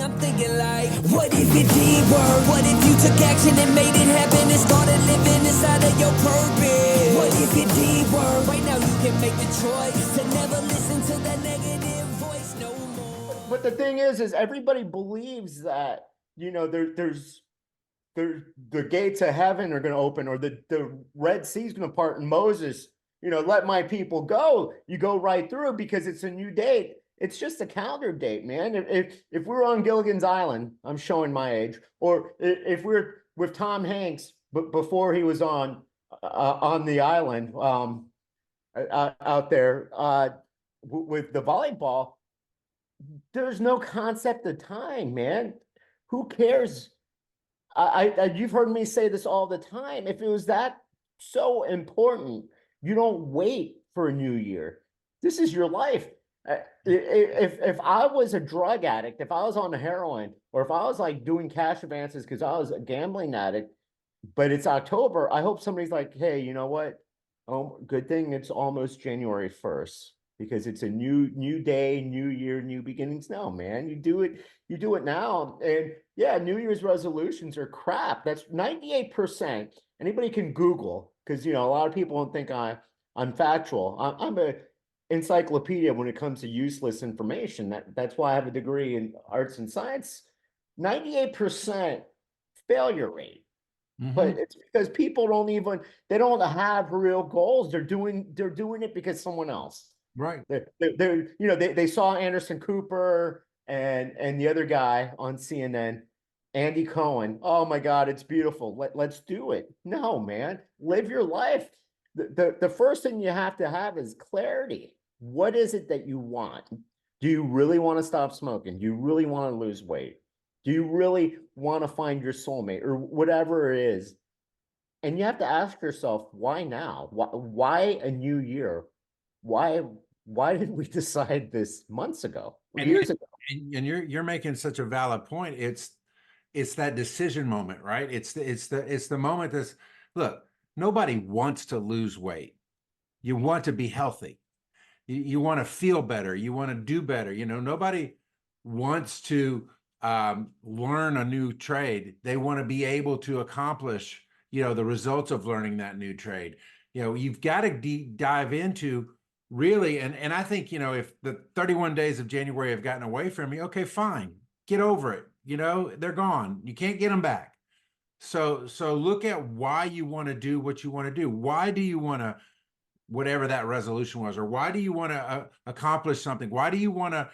morning I'm thinking like, what if it did work? What if you took action and made it happen and started living inside of your purpose? What if it did work? Right now you can make the choice to never listen to that negative voice no more. But the thing is everybody believes that, there's the gates of heaven are going to open, or the Red Sea is going to part, and Moses, let my people go. You go right through because it's a new date. It's just a calendar date, man. If we're on Gilligan's Island, I'm showing my age, or if we're with Tom Hanks, but before he was on the island, out there, with the volleyball, there's no concept of time, man. Who cares? You've heard me say this all the time. If it was that so important, you don't wait for a new year. This is your life. If I was a drug addict, if I was on heroin, or if I was like doing cash advances because I was a gambling addict, but it's October, I hope somebody's like, hey, you know what? Oh, good thing it's almost January 1st, because it's a new day, new year, new beginnings. No, man, you do it now. And yeah, New Year's resolutions are crap. That's 98%. Anybody can Google, because a lot of people don't think I'm factual. I'm a encyclopedia when it comes to useless information. That's why I have a degree in arts and science. 98% failure rate. But it's because people they don't have real goals. They're doing it because someone else. Right. They saw Anderson Cooper and the other guy on CNN, Andy Cohen. Oh my God, it's beautiful. Let's do it. No, man, live your life. The first thing you have to have is clarity. What is it that you want? Do you really want to stop smoking? Do you really want to lose weight? Do you really want to find your soulmate, or whatever it is? And you have to ask yourself, why now? Why a new year? Why did we decide this months ago, years ago? And you're making such a valid point. It's that decision moment, right? It's the moment that's, look, nobody wants to lose weight. You want to be healthy. You want to feel better. You want to do better. Nobody wants to learn a new trade. They want to be able to accomplish, the results of learning that new trade. You've got to dive into really, and I think, if the 31 days of January have gotten away from you, okay, fine, get over it. They're gone. You can't get them back. So look at why you want to do what you want to do. Why do you want to, whatever that resolution was, or why do you want to accomplish something? Why do you want to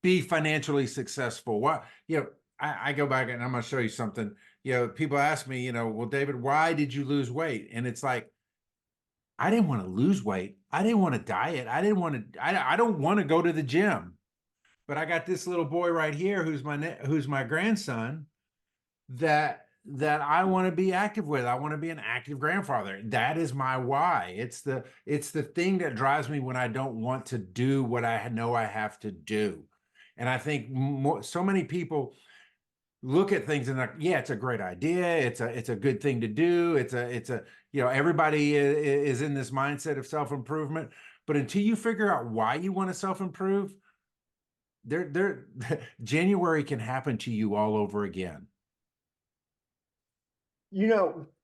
be financially successful? Why, I go back and I'm going to show you something. People ask me, well, David, why did you lose weight? And it's like, I didn't want to lose weight. I didn't want to diet. I don't want to go to the gym, but I got this little boy right here who's my grandson that I want to be active with. I want to be an active grandfather. That is my why. It's the thing that drives me when I don't want to do what I know I have to do. And I think so many people look at things and like, yeah, it's a great idea. It's a good thing to do. It's a everybody is in this mindset of self-improvement. But until you figure out why you want to self-improve, January can happen to you all over again.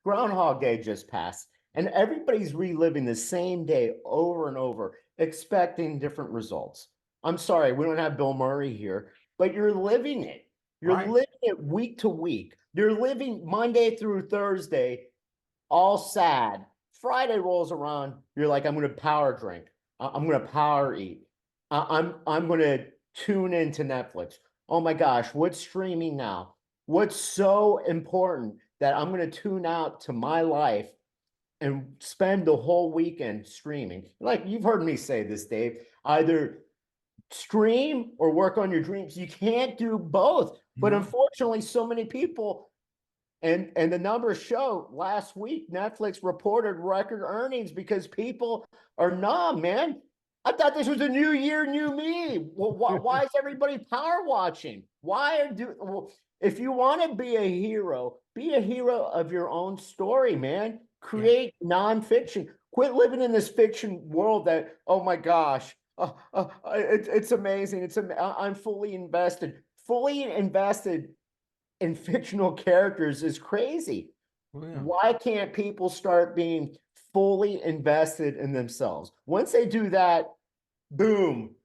Groundhog Day just passed, and everybody's reliving the same day over and over, expecting different results. I'm sorry, we don't have Bill Murray here, but you're living it. You're Right. living it week to week. You're living Monday through Thursday, all sad. Friday rolls around, you're like, I'm going to power drink. I'm going to power eat. I'm going to tune into Netflix. Oh my gosh, what's streaming now? What's so important that I'm going to tune out to my life and spend the whole weekend streaming? Like you've heard me say this, Dave, either stream or work on your dreams. You can't do both. But unfortunately, so many people, and the numbers show, last week, Netflix reported record earnings because people are numb, man. I thought this was a new year, new me. Well, why is everybody power watching? If you want to be a hero of your own story, man. Create nonfiction. Quit living in this fiction world that, oh my gosh, it's amazing. I'm fully invested. fully invested in fictional characters is crazy. Well, yeah. Why can't people start being fully invested in themselves? Once they do that, boom,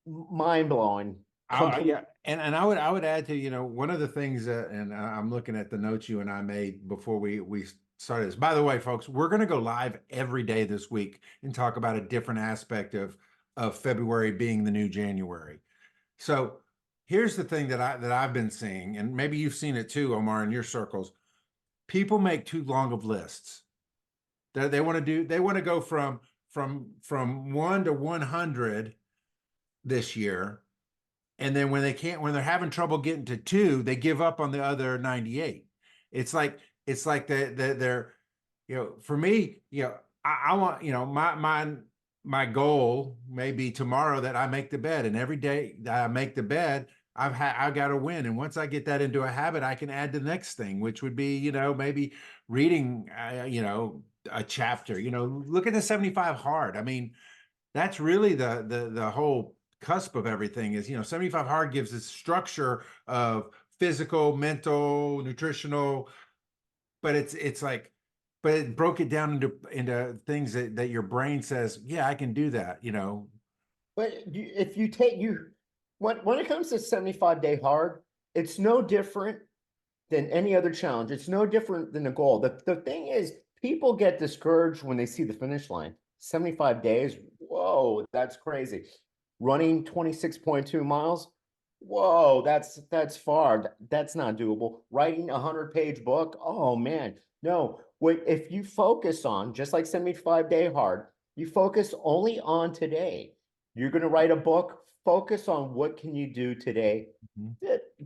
mind blowing. Yeah, and I would add to, you know, one of the things that, and I'm looking at the notes you and I made before we started this. By the way, folks, we're going to go live every day this week and talk about a different aspect of February being the new January. So here's the thing that I've been seeing, and maybe you've seen it too, Omar, in your circles. People make too long of lists. They want to go from 1 to 100 this year. And then when they're having trouble getting to 2, they give up on the other 98. It's like they're, you know, for me, you know, I want, you know, my goal may be tomorrow that I make the bed, and every day that I make the bed, I got to win. And once I get that into a habit, I can add the next thing, which would be, you know, maybe reading, you know, a chapter, you know, look at the 75 hard. I mean, that's really the whole cusp of everything is, you know, 75 hard gives this structure of physical, mental, nutritional, but it's like, but it broke it down into things that your brain says, yeah, I can do that, you know. But if you take you, when it comes to 75-day hard, it's no different than any other challenge. It's no different than a goal. The thing is, people get discouraged when they see the finish line. 75 days, whoa, that's crazy. Running 26.2 miles, whoa, that's far. That's not doable. Writing a 100-page book, oh man, no. What if you focus on, just like 75-day hard, you focus only on today. You're going to write a book, focus on what can you do today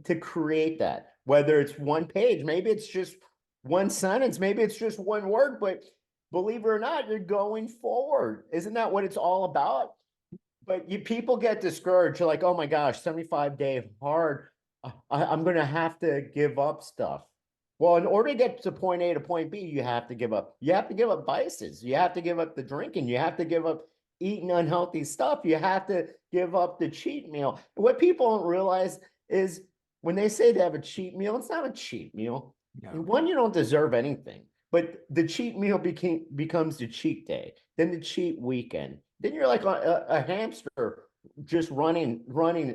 to create that. Whether it's one page, maybe it's just one sentence, maybe it's just one word, but believe it or not, you're going forward. Isn't that what it's all about? But people get discouraged. You're like, oh my gosh, 75-day hard. I'm going to have to give up stuff. Well, in order to get to point A to point B, you have to give up. You have to give up vices. You have to give up the drinking. You have to give up eating unhealthy stuff. You have to give up the cheat meal. What people don't realize is when they say they have a cheat meal, it's not a cheat meal. Yeah. One, you don't deserve anything. But the cheat meal becomes the cheat day, then the cheat weekend. Then you're like a hamster just running,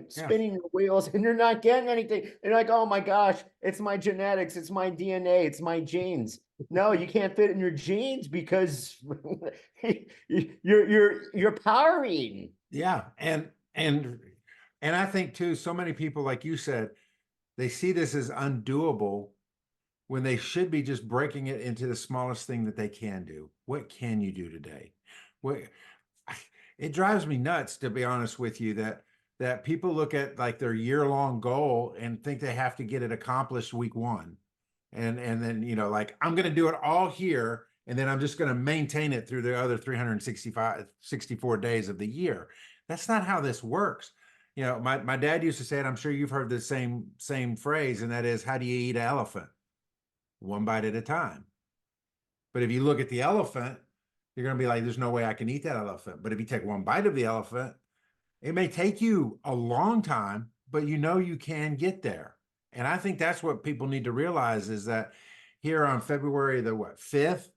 spinning your wheels, and you're not getting anything. And you're like, oh my gosh, it's my genetics, it's my DNA, it's my genes. No, you can't fit in your genes because you're powering. Yeah, and I think too, so many people, like you said, they see this as undoable when they should be just breaking it into the smallest thing that they can do. What can you do today? What it drives me nuts, to be honest with you, that people look at like their year-long goal and think they have to get it accomplished week 1. And then, you know, like, I'm going to do it all here, and then I'm just going to maintain it through the other 64 days of the year. That's not how this works. You know, my dad used to say it, I'm sure you've heard the same phrase, and that is, how do you eat an elephant? One bite at a time. But if you look at the elephant, you're going to be like, there's no way I can eat that elephant. But if you take one bite of the elephant, it may take you a long time, but you know you can get there. And I think that's what people need to realize, is that here on February the 5th,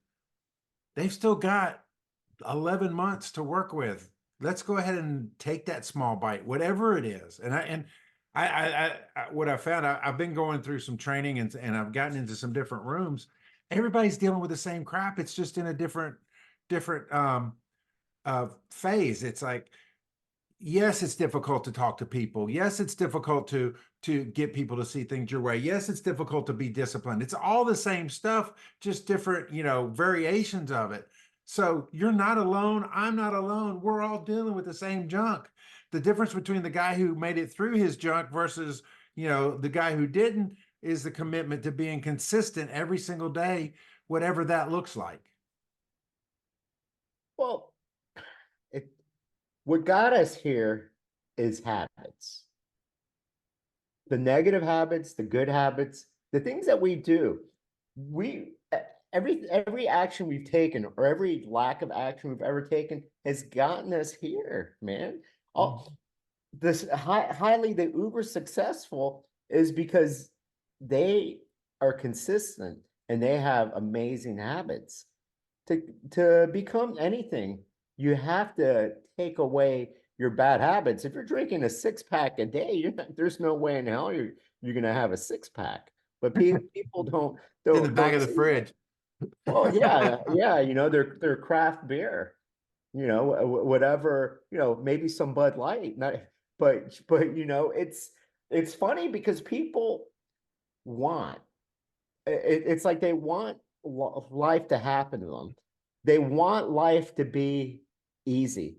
they've still got 11 months to work with. Let's go ahead and take that small bite, whatever it is. And I what I found, I've been going through some training and I've gotten into some different rooms. Everybody's dealing with the same crap. It's just in a different phase. It's like, yes, it's difficult to talk to people. Yes, it's difficult to get people to see things your way. Yes, it's difficult to be disciplined. It's all the same stuff, just different, you know, variations of it. So you're not alone. I'm not alone. We're all dealing with the same junk. The difference between the guy who made it through his junk versus, you know, the guy who didn't is the commitment to being consistent every single day, whatever that looks like. Well, what got us here is habits. The negative habits, the good habits, the things that we do. Every action we've taken, or every lack of action we've ever taken, has gotten us here, man. All this highly the uber successful is because they are consistent and they have amazing habits. To become anything, you have to take away your bad habits. If you're drinking a 6-pack a day, there's no way in hell you're gonna have a 6-pack. But people don't It's in the back don't of the see that. fridge. Well, yeah, yeah, they're craft beer, whatever, maybe some Bud Light, not, but it's funny because people want it's like they want life to happen to them. They want life to be easy.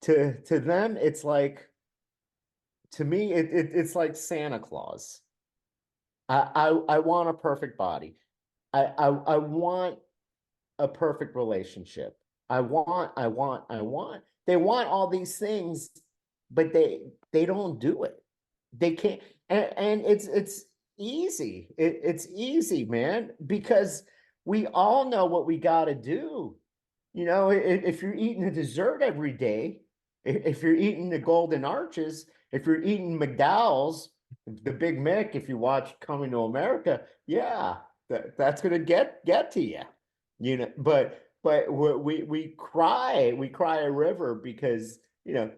To them, it's like, to me, it's like Santa Claus. I want a perfect body. I want a perfect relationship. I want. They want all these things, but they don't do it. They can't, and it's easy. It's easy, man, because we all know what we got to do. If you're eating a dessert every day, if you're eating the Golden Arches, if you're eating McDowell's, the Big Mac, if you watch Coming to America, yeah, that's gonna get to you. But we cry a river because uh,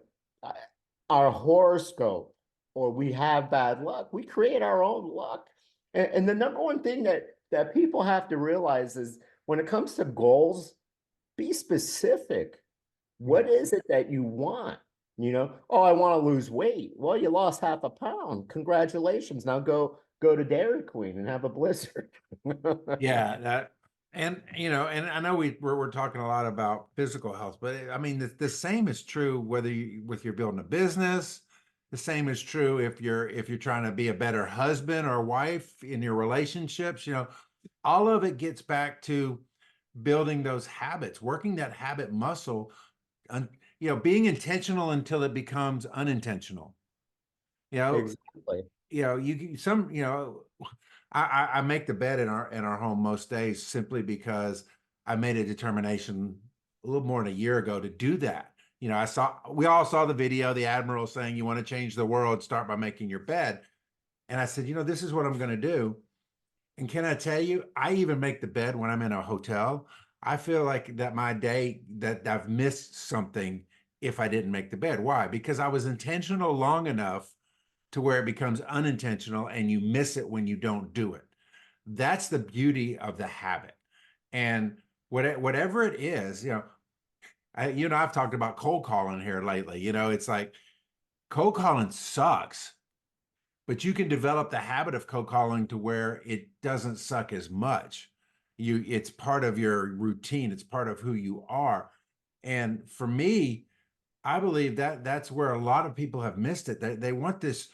our horoscope, or we have bad luck. We create our own luck. And the number one thing that people have to realize is, when it comes to goals, be specific. What is it that you want? Oh, I want to lose weight. Well, you lost half a pound. Congratulations. Now go to Dairy Queen and have a blizzard. Yeah, that, and and I know we're talking a lot about physical health, but I mean the same is true whether you're building a business. The same is true if you're trying to be a better husband or wife in your relationships. All of it gets back to building those habits, working that habit muscle, and being intentional until it becomes unintentional. You know, Exactly. I make the bed in our home most days simply because I made a determination a little more than a year ago to do that. We all saw the video, the admiral saying, you want to change the world, start by making your bed. And I said, this is what I'm going to do. And can I tell you, I even make the bed when I'm in a hotel. I feel like that my day, that I've missed something if I didn't make the bed. Why? Because I was intentional long enough to where it becomes unintentional and you miss it when you don't do it. That's the beauty of the habit. And whatever it is, I've talked about cold calling here lately. It's like cold calling sucks, but you can develop the habit of cold calling to where it doesn't suck as much. It's part of your routine. It's part of who you are. And for me, I believe that that's where a lot of people have missed it. They want this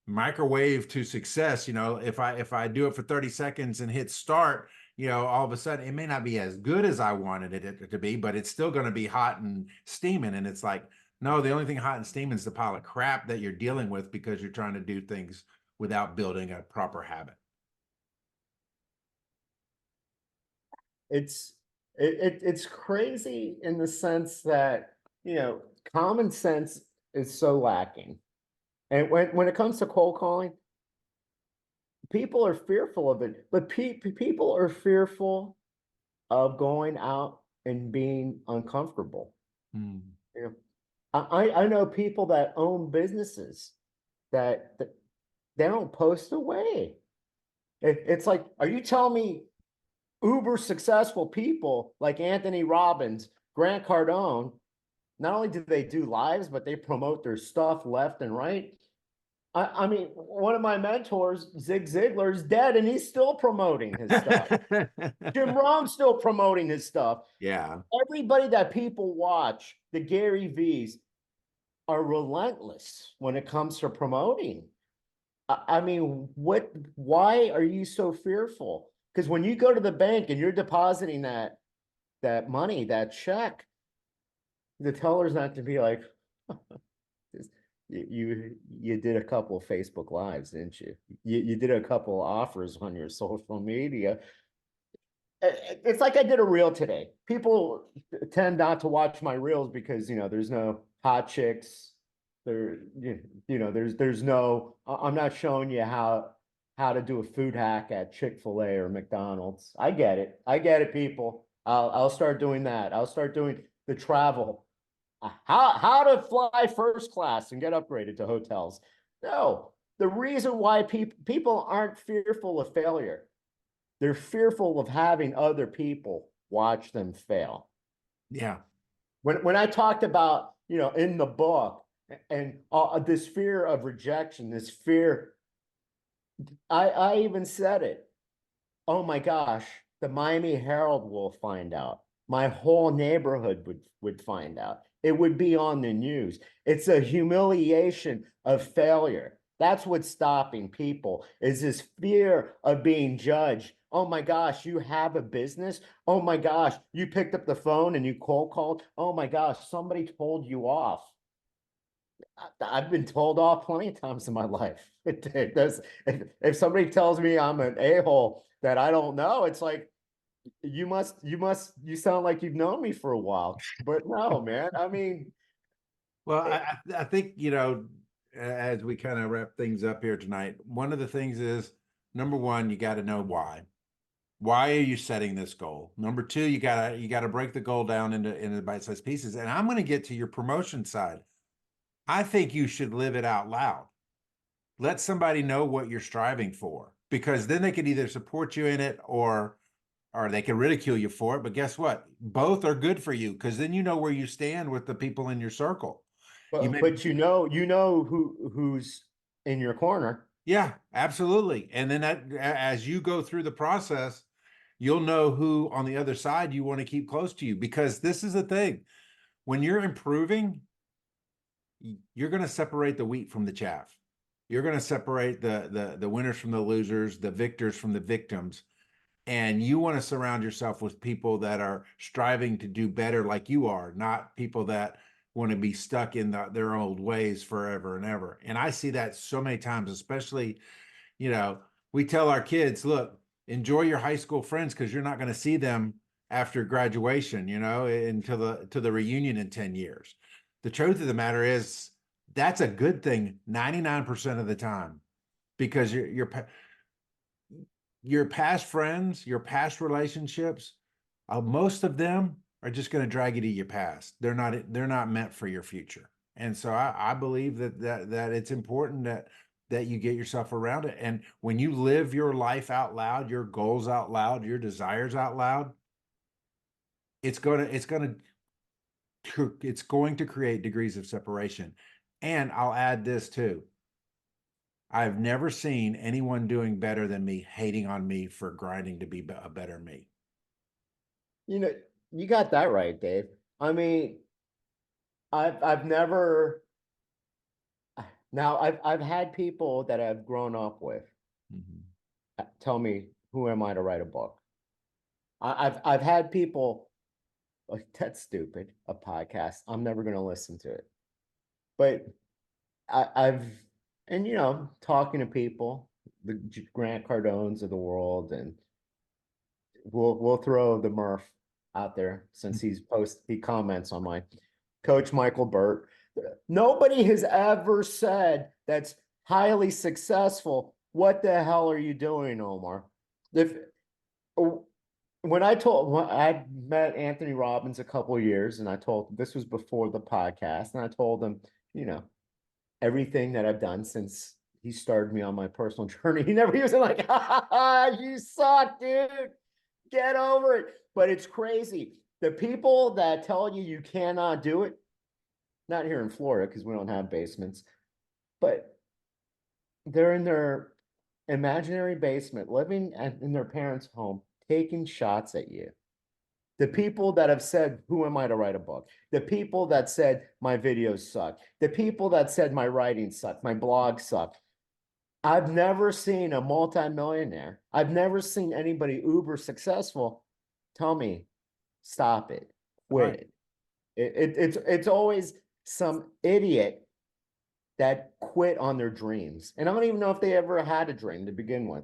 microwave to success. If I do it for 30 seconds and hit start, all of a sudden it may not be as good as I wanted it to be, but it's still going to be hot and steaming. And it's like, no, the only thing hot and steaming is the pile of crap that you're dealing with because you're trying to do things without building a proper habit. It's crazy in the sense that, common sense is so lacking. And when it comes to cold calling, people are fearful of it, but people are fearful of going out and being uncomfortable. Mm. You know, I know people that own businesses that they don't post away. It's like, are you telling me uber successful people like Anthony Robbins, Grant Cardone, not only do they do lives, but they promote their stuff left and right? I mean, one of my mentors, Zig Ziglar, is dead and he's still promoting his stuff. Jim Rohn's still promoting his stuff. Yeah. Everybody that people watch, the Gary V's, are relentless when it comes to promoting. I mean, why are you so fearful? Because when you go to the bank and you're depositing that money, that check, the teller's not to be like, you did a couple of Facebook Lives, didn't you? You did a couple of offers on your social media. It's like I did a reel today. People tend not to watch my reels because there's no hot chicks, there's no, I'm not showing you how to do a food hack at Chick-fil-A or McDonald's. I get it. I get it, people. I'll start doing that. I'll start doing the travel. How to fly first class and get upgraded to hotels. No, the reason why people aren't fearful of failure, they're fearful of having other people watch them fail. Yeah. When I talked about, in the book, and this fear of rejection, this fear, I even said it. Oh my gosh, the Miami Herald will find out. My whole neighborhood would find out. It would be on the news. It's a humiliation of failure. That's what's stopping people, is this fear of being judged. Oh my gosh, you have a business? Oh my gosh, you picked up the phone and you cold called? Oh my gosh, somebody told you off. I've been told off plenty of times in my life. It does. If somebody tells me I'm an a-hole that I don't know, it's like, you sound like you've known me for a while. But no, man. I mean, Well, I think, as we kind of wrap things up here tonight, one of the things is, number one, you got to know why. Why are you setting this goal? Number two, you gotta break the goal down into bite-sized pieces. And I'm going to get to your promotion side. I think you should live it out loud. Let somebody know what you're striving for, because then they could either support you in it or they can ridicule you for it. But guess what? Both are good for you, because then you know where you stand with the people in your circle. You may, but who's in your corner. yeah, absolutely. And then as you go through the process, you'll know who on the other side you want to keep close to you, because this is the thing. When you're improving, you're going to separate the wheat from the chaff. You're going to separate the winners from the losers, the victors from the victims. And you want to surround yourself with people that are striving to do better like you are, not people that want to be stuck in their old ways forever and ever. And I see that so many times, especially, we tell our kids, look, enjoy your high school friends, because you're not going to see them after graduation, until the reunion in 10 years. The truth of the matter is, that's a good thing 99% of the time, because your past friends, your past relationships, most of them are just going to drag you to your past. They're not meant for your future. And so I believe that it's important that you get yourself around it. And when you live your life out loud, your goals out loud, your desires out loud, it's going to create degrees of separation. And I'll add this too. I've never seen anyone doing better than me hating on me for grinding to be a better me. You got that right, Dave. I mean, I've never now I've had people that I've grown up with tell me, who am I to write a book? I've had people like, that's stupid, a podcast. I'm never going to listen to it. But I've and talking to people, the Grant Cardones of the world, and we'll throw the Murph out there, since he comments on my coach Michael Burt. Nobody has ever said that's highly successful, what the hell are you doing, Omar? When I met Anthony Robbins a couple of years, and I told him, this was before the podcast, and I told him, everything that I've done since he started me on my personal journey. He was like, you suck, dude. Get over it. But it's crazy. The people that tell you cannot do it, not here in Florida because we don't have basements, but they're in their imaginary basement, living in their parents' home, taking shots at you. The people that have said, who am I to write a book? The people that said my videos suck. The people that said my writing sucked, my blog sucked. I've never seen a multimillionaire. I've never seen anybody uber successful tell me, stop it, quit it. It's always some idiot that quit on their dreams. And I don't even know if they ever had a dream to begin with.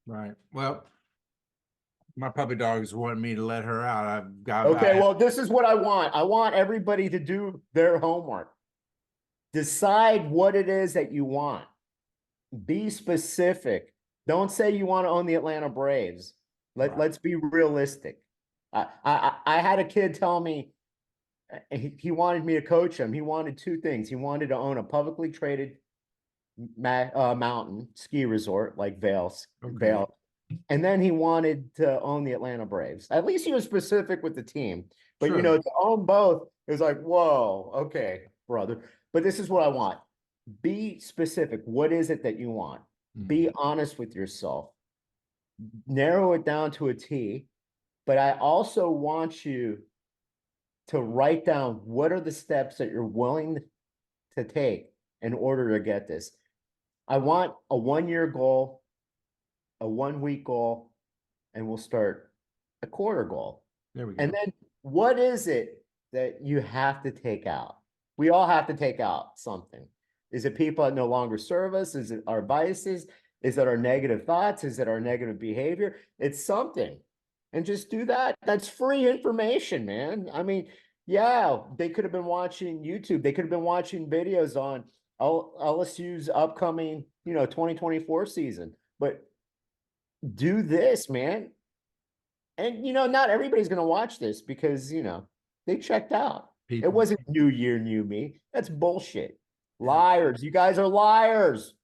Right. Well, my puppy dog's wanting me to let her out. Okay, well, this is what I want. I want everybody to do their homework. Decide what it is that you want. Be specific. Don't say you want to own the Atlanta Braves. Let's be realistic. I had a kid tell me he wanted me to coach him. He wanted two things. He wanted to own a publicly traded mountain ski resort like Vail, and then he wanted to own the Atlanta Braves. At least he was specific with the team. But Sure. to own both, it was like, whoa, okay, brother. But this is what I want. Be specific. What is it that you want? Be honest with yourself. Narrow it down to a T. But I also want you to write down what are the steps that you're willing to take in order to get this. I want a 1-year goal, a 1-week goal, and we'll start a quarter goal. There we go. And then what is it that you have to take out? We all have to take out something. Is it people that no longer serve us? Is it our biases? Is it our negative thoughts? Is it our negative behavior? It's something. And just do that. That's free information, man. I mean, yeah, they could have been watching YouTube. They could have been watching videos on LSU's upcoming, 2024 season. But do this, man. And, not everybody's going to watch this because, they checked out. People. It wasn't new year, new me. That's bullshit. Liars. You guys are liars.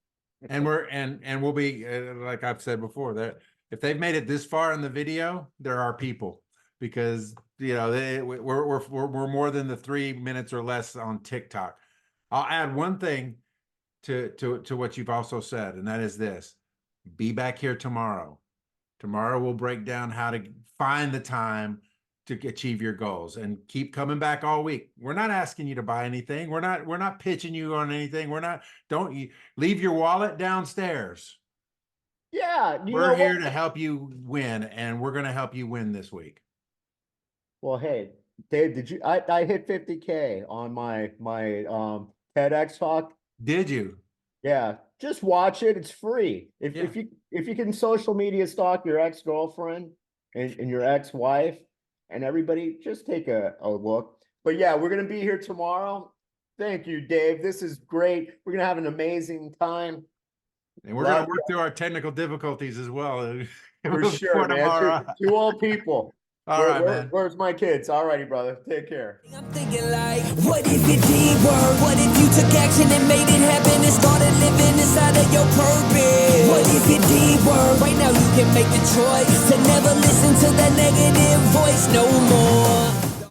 And we'll be like I've said before, that if they've made it this far in the video, there are people, because we're more than the 3 minutes or less on TikTok. I'll add one thing to what you've also said, and that is this: be back here tomorrow. Tomorrow we'll break down how to find the time to achieve your goals, and keep coming back all week. We're not asking you to buy anything. We're not pitching you on anything. Don't you leave your wallet downstairs. Yeah. We're here to help you win, and we're going to help you win this week. Well, hey, Dave, I hit 50K on my TEDx talk. Did you? Yeah. Just watch it. It's free. If you can social media stalk your ex-girlfriend and your ex-wife, and everybody, just take a look. But yeah, we're going to be here tomorrow. Thank you, Dave. This is great. We're going to have an amazing time. And we're going to work through our technical difficulties as well. For sure, man. Two old people. All right, man. Where's my kids? All righty, brother. Take care. I'm thinking like, what if it did work? What if you took action and made it happen and started living inside of your purpose? What if it did work? Right now you can make the choice to never listen to that negative voice no more.